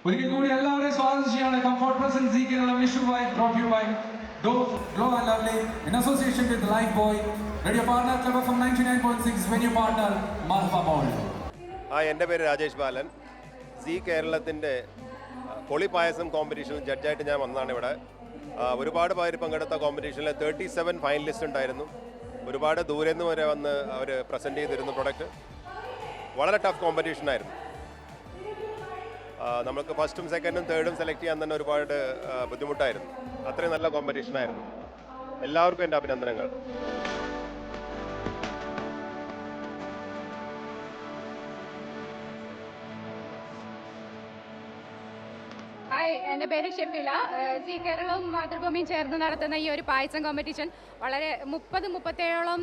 ഒരിക്കൽ കൂടി എല്ലാവരെയും സ്വാഗതം ചെയ്യാണ്. Comfort presents Kerala Vishu by brought you by Dove Glow and Lovely in association with Lifebuoy, radio partner Club FM 99.6, venue partner Marfa Mall. എൻ്റെ പേര് രാജേഷ് ബാലൻ. C കേരളത്തിൻ്റെ കൊളി പായസം കോമ്പറ്റീഷനിൽ ജഡ്ജായിട്ട് ഞാൻ വന്നതാണ് ഇവിടെ. ഒരുപാട് പേര് പങ്കെടുത്ത കോമ്പറ്റീഷനിൽ 37 ഫൈനലിസ്റ്റ് ഉണ്ടായിരുന്നു. ഒരുപാട് ദൂരെ നിന്ന് വരെ വന്ന് അവർ പ്രസൻറ്റ് ചെയ്തിരുന്നു പ്രൊഡക്റ്റ്. വളരെ ടഫ് കോമ്പറ്റീഷനായിരുന്നു. നമുക്ക് ഫസ്റ്റും സെക്കൻഡും തേർഡും സെലക്ട് ചെയ്യാൻ തന്നെ ഒരുപാട് ബുദ്ധിമുട്ടായിരുന്നു. അത്രയും നല്ല കോമ്പറ്റീഷനായിരുന്നു. എല്ലാവർക്കും എൻ്റെ അഭിനന്ദനങ്ങൾ. ഹായ്, എൻ്റെ പേര് ഷെഫില. സി കേരളവും മാതൃഭൂമിയും ചേർന്ന് നടത്തുന്ന ഈ ഒരു പായസം കോമ്പറ്റീഷൻ വളരെ 30-37ഓളം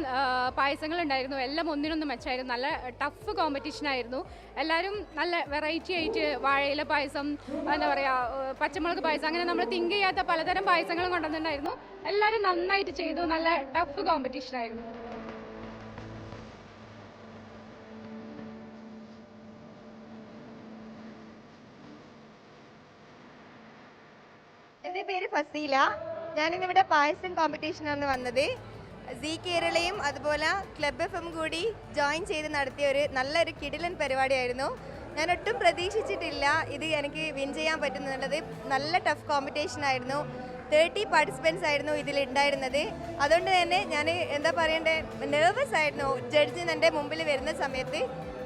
പായസങ്ങളുണ്ടായിരുന്നു. എല്ലാം ഒന്നിനൊന്നും മെച്ചമായിരുന്നു. നല്ല ടഫ് കോമ്പറ്റീഷനായിരുന്നു. എല്ലാവരും നല്ല വെറൈറ്റി ആയിട്ട് വാഴയില പായസം, എന്താ പറയുക, പച്ചമുളക് പായസം, അങ്ങനെ നമ്മൾ തിങ്ക് ചെയ്യാത്ത പലതരം പായസങ്ങളും കൊണ്ടുവന്നിട്ടുണ്ടായിരുന്നു. എല്ലാവരും നന്നായിട്ട് ചെയ്തു. നല്ല ടഫ് കോമ്പറ്റീഷനായിരുന്നു. എൻ്റെ പേര് ഫസീല. ഞാനിന്നിവിടെ പായസം കോമ്പറ്റീഷനാണ് വന്നത്. സി കേരളയും അതുപോലെ ക്ലബ് FM കൂടി ജോയിൻ ചെയ്ത് നടത്തിയ നല്ലൊരു കിടിലൻ പരിപാടിയായിരുന്നു. ഞാൻ ഒട്ടും പ്രതീക്ഷിച്ചിട്ടില്ല ഇത് എനിക്ക് വിൻ ചെയ്യാൻ പറ്റുന്നുള്ളത്. നല്ല ടഫ് കോമ്പറ്റീഷനായിരുന്നു. 30 പാർട്ടിസിപ്പൻസ് ആയിരുന്നു ഇതിലുണ്ടായിരുന്നത്. അതുകൊണ്ട് തന്നെ ഞാൻ എന്താ പറയണ്ടേ, നെർവസ് ആയിരുന്നു ജഡ്ജിന് എൻ്റെ മുമ്പിൽ വരുന്ന സമയത്ത്.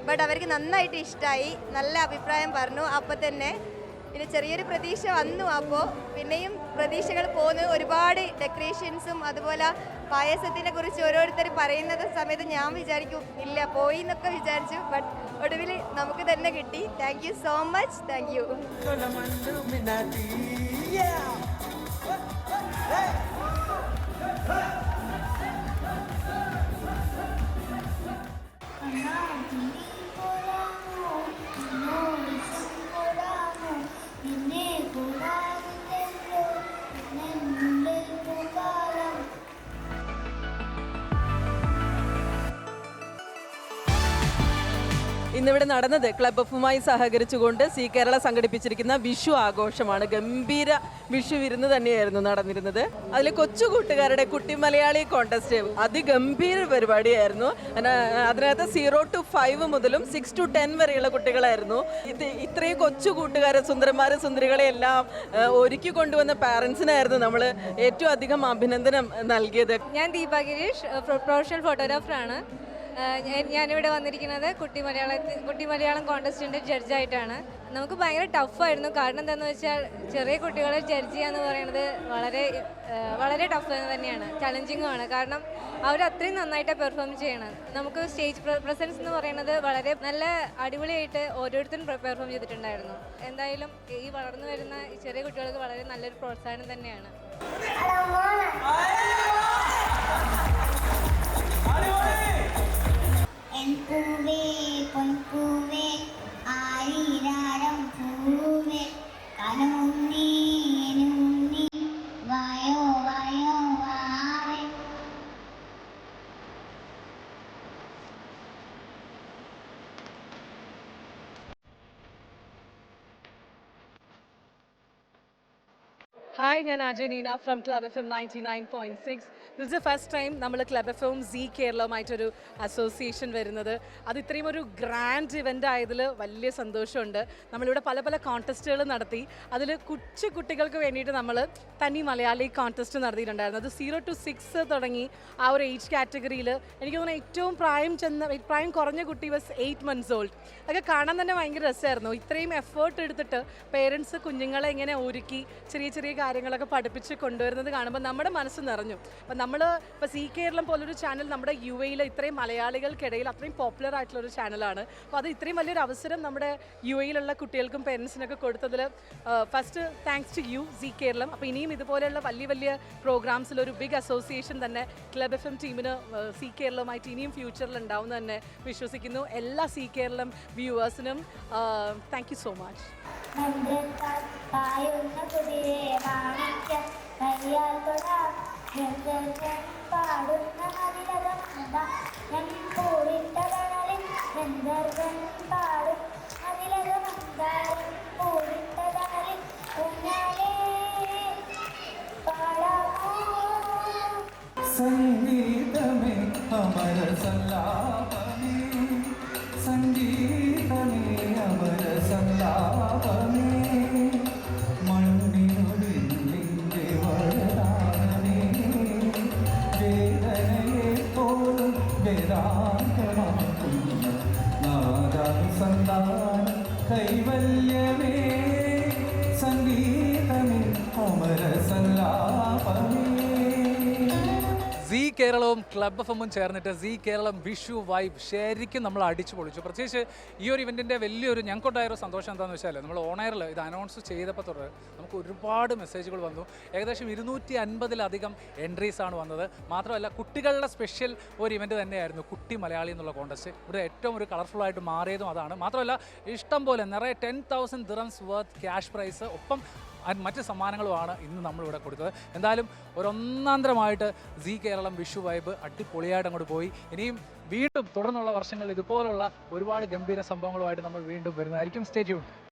ബട്ട് അവർക്ക് നന്നായിട്ട് ഇഷ്ടമായി, നല്ല അഭിപ്രായം പറഞ്ഞു. അപ്പോൾ തന്നെ പിന്നെ ചെറിയൊരു പ്രതീക്ഷ വന്നു. അപ്പോൾ പിന്നെയും പ്രതീക്ഷകൾ പോന്നു. ഒരുപാട് ഡെക്കറേഷൻസും അതുപോലെ പായസത്തിനെ കുറിച്ച് ഓരോരുത്തർ പറയുന്നത് സമയത്ത് ഞാൻ വിചാരിക്കും ഇല്ല പോയി എന്നൊക്കെ വിചാരിച്ചു. ബട്ട് ഒടുവിൽ നമുക്ക് തന്നെ കിട്ടി. Thank you so much. Thank you. ഇന്നിവിടെ നടന്നത് ക്ലബ് എഫുമായി സഹകരിച്ചുകൊണ്ട് സി കേരള സംഘടിപ്പിച്ചിരിക്കുന്ന വിഷു ആഘോഷമാണ്. ഗംഭീര വിഷു വിരുന്ന് തന്നെയായിരുന്നു നടന്നിരുന്നത്. അതിൽ കൊച്ചു കൂട്ടുകാരുടെ കുട്ടി മലയാളി കോൺടെസ്റ്റ് അതിഗംഭീര പരിപാടിയായിരുന്നു. അതിനകത്ത് 0 to 5 മുതലും 6 to 10 വരെയുള്ള കുട്ടികളായിരുന്നു. ഇത്രയും കൊച്ചു കൂട്ടുകാരെ, സുന്ദരന്മാരെ, സുന്ദരികളെ എല്ലാം ഒരുക്കി കൊണ്ടുവന്ന പാരൻസിനായിരുന്നു നമ്മൾ ഏറ്റവും അധികം അഭിനന്ദനം നൽകിയത്. ഞാൻ ദീപ ഗിരീഷ്, പ്രൊഫഷണൽ ഫോട്ടോഗ്രാഫറാണ്. ഞാനിവിടെ വന്നിരിക്കുന്നത് കുട്ടി മലയാളം കോൺടെസ്റ്റിൻ്റെ ജഡ്ജായിട്ടാണ്. നമുക്ക് ഭയങ്കര ടഫായിരുന്നു. കാരണം എന്താണെന്ന് വെച്ചാൽ ചെറിയ കുട്ടികളെ ജഡ്ജ് ചെയ്യാന്ന് പറയുന്നത് വളരെ ടഫ് തന്നെയാണ്, ചലഞ്ചിങ്ങുമാണ്. കാരണം അവർ അത്രയും നന്നായിട്ട് പെർഫോം ചെയ്യണം. നമുക്ക് സ്റ്റേജ് പ്രസൻസ് എന്ന് പറയുന്നത് വളരെ നല്ല അടിപൊളിയായിട്ട് ഓരോരുത്തരും പെർഫോം ചെയ്തിട്ടുണ്ടായിരുന്നു. എന്തായാലും ഈ വളർന്നു വരുന്ന ചെറിയ കുട്ടികൾക്ക് വളരെ നല്ലൊരു പ്രോത്സാഹനം തന്നെയാണ്. പൂവേ പൊൻപൂവേ ആയിരാരം പൂവേ കനമുണ്ണി വായോ വായോ വാവേ. ഹായ്, ഞാൻ Ajaneena from club FM 99.6. This is the first time നമ്മൾ ക്ലബ് FM സി കേരളവുമായിട്ടൊരു അസോസിയേഷൻ വരുന്നത്. അത് ഇത്രയും ഒരു ഗ്രാൻഡ് ഇവൻ്റ് ആയതിൽ വലിയ സന്തോഷമുണ്ട്. നമ്മളിവിടെ പല പല കോൺടെസ്റ്റുകൾ നടത്തി. അതിൽ കൊച്ചു കുട്ടികൾക്ക് വേണ്ടിയിട്ട് നമ്മൾ തനി മലയാളി കോൺടെസ്റ്റ് നടത്തിയിട്ടുണ്ടായിരുന്നു. അത് 0 to 6 തുടങ്ങി ആ ഒരു ഏജ് കാറ്റഗറിയിൽ എനിക്ക് തോന്നുന്നു ഏറ്റവും പ്രായം കുറഞ്ഞ കുട്ടി വാസ് 8 months old. അതൊക്കെ കാണാൻ തന്നെ ഭയങ്കര രസമായിരുന്നു. ഇത്രയും എഫേർട്ട് എടുത്തിട്ട് പേരൻസ് കുഞ്ഞുങ്ങളെ ഇങ്ങനെ ഒരുക്കി ചെറിയ ചെറിയ കാര്യങ്ങളൊക്കെ പഠിപ്പിച്ച് കൊണ്ടുവരുന്നത് കാണുമ്പോൾ നമ്മുടെ മനസ്സ് നിറഞ്ഞു. അപ്പം നമ്മൾ ഇപ്പോൾ സി കേരളം പോലൊരു ചാനൽ നമ്മുടെ UAE ഇത്രയും മലയാളികൾക്കിടയിൽ അത്രയും പോപ്പുലർ ആയിട്ടുള്ളൊരു ചാനലാണ്. അപ്പോൾ അത് ഇത്രയും വലിയൊരു അവസരം നമ്മുടെ UAE കുട്ടികൾക്കും പേരൻസിനൊക്കെ കൊടുത്തതിൽ first thanks to you C Keralam. അപ്പോൾ ഇനിയും ഇതുപോലെയുള്ള വലിയ വലിയ പ്രോഗ്രാംസിൽ ഒരു ബിഗ് അസോസിയേഷൻ തന്നെ ക്ലബ് FM ടീമിന് സി കേരളവുമായിട്ട് ഇനിയും ഫ്യൂച്ചറിൽ ഉണ്ടാവും തന്നെ വിശ്വസിക്കുന്നു. എല്ലാ സി കേരളം വ്യൂവേഴ്സിനും താങ്ക് ു സോ മച്ച്. പാടുന്ന പാടും അതിലകം പൂവിട്ട സംഗീതമേ അമര സല്ലാപമേ സംഗീതമേ അമര സല്ലാപമേ മണ്ണിനൊരിന്റെ വരദാനമേ വേദനയെ പോലും വേദാന്തമാക്കുന്ന നാദാനുസന്ധാന കൈവല്യമേ സംഗീതമേ അമര സല്ലാപമേ. സീ കേരളവും ക്ലബ് എഫും ചേർന്നിട്ട് സീ കേരളം വിഷു വൈബ് ശരിക്കും നമ്മൾ അടിച്ചു പൊളിച്ചു. പ്രത്യേകിച്ച് ഈ ഒരു ഇവൻറ്റിൻ്റെ വലിയൊരു ഞങ്ങൾക്കുണ്ടായൊരു സന്തോഷം എന്താണെന്ന് വെച്ചാൽ നമ്മൾ ഓണയറിൽ ഇത് അനൗൺസ് ചെയ്തപ്പോൾ തൊട്ട് നമുക്ക് ഒരുപാട് മെസ്സേജുകൾ വന്നു. ഏകദേശം 250-ലധികം എൻട്രീസാണ് വന്നത്. മാത്രമല്ല കുട്ടികളുടെ സ്പെഷ്യൽ ഒരു ഇവൻറ്റ് തന്നെയായിരുന്നു കുട്ടി മലയാളി എന്നുള്ള കോൺടെസ്റ്റ്. ഇവിടെ ഏറ്റവും ഒരു കളർഫുള്ളായിട്ട് മാറിയതും അതാണ്. മാത്രമല്ല ഇഷ്ടം പോലെ നിറയെ 10,000 ദിറംസ് വർത്ത് ക്യാഷ് പ്രൈസ് ഒപ്പം മറ്റ് സമ്മാനങ്ങളുമാണ് ഇന്ന് നമ്മളിവിടെ കൊടുത്തത്. എന്തായാലും ഒരൊന്നാന്തരമായിട്ട് സീ കേരളം വിഷു വൈബ് അടിപൊളിയായിട്ട് അങ്ങോട്ട് പോയി. ഇനിയും വീണ്ടും തുടർന്നുള്ള വർഷങ്ങളിൽ ഇതുപോലുള്ള ഒരുപാട് ഗംഭീര സംഭവങ്ങളുമായിട്ട് നമ്മൾ വീണ്ടും വരുന്നതായിരിക്കും. Stay tuned.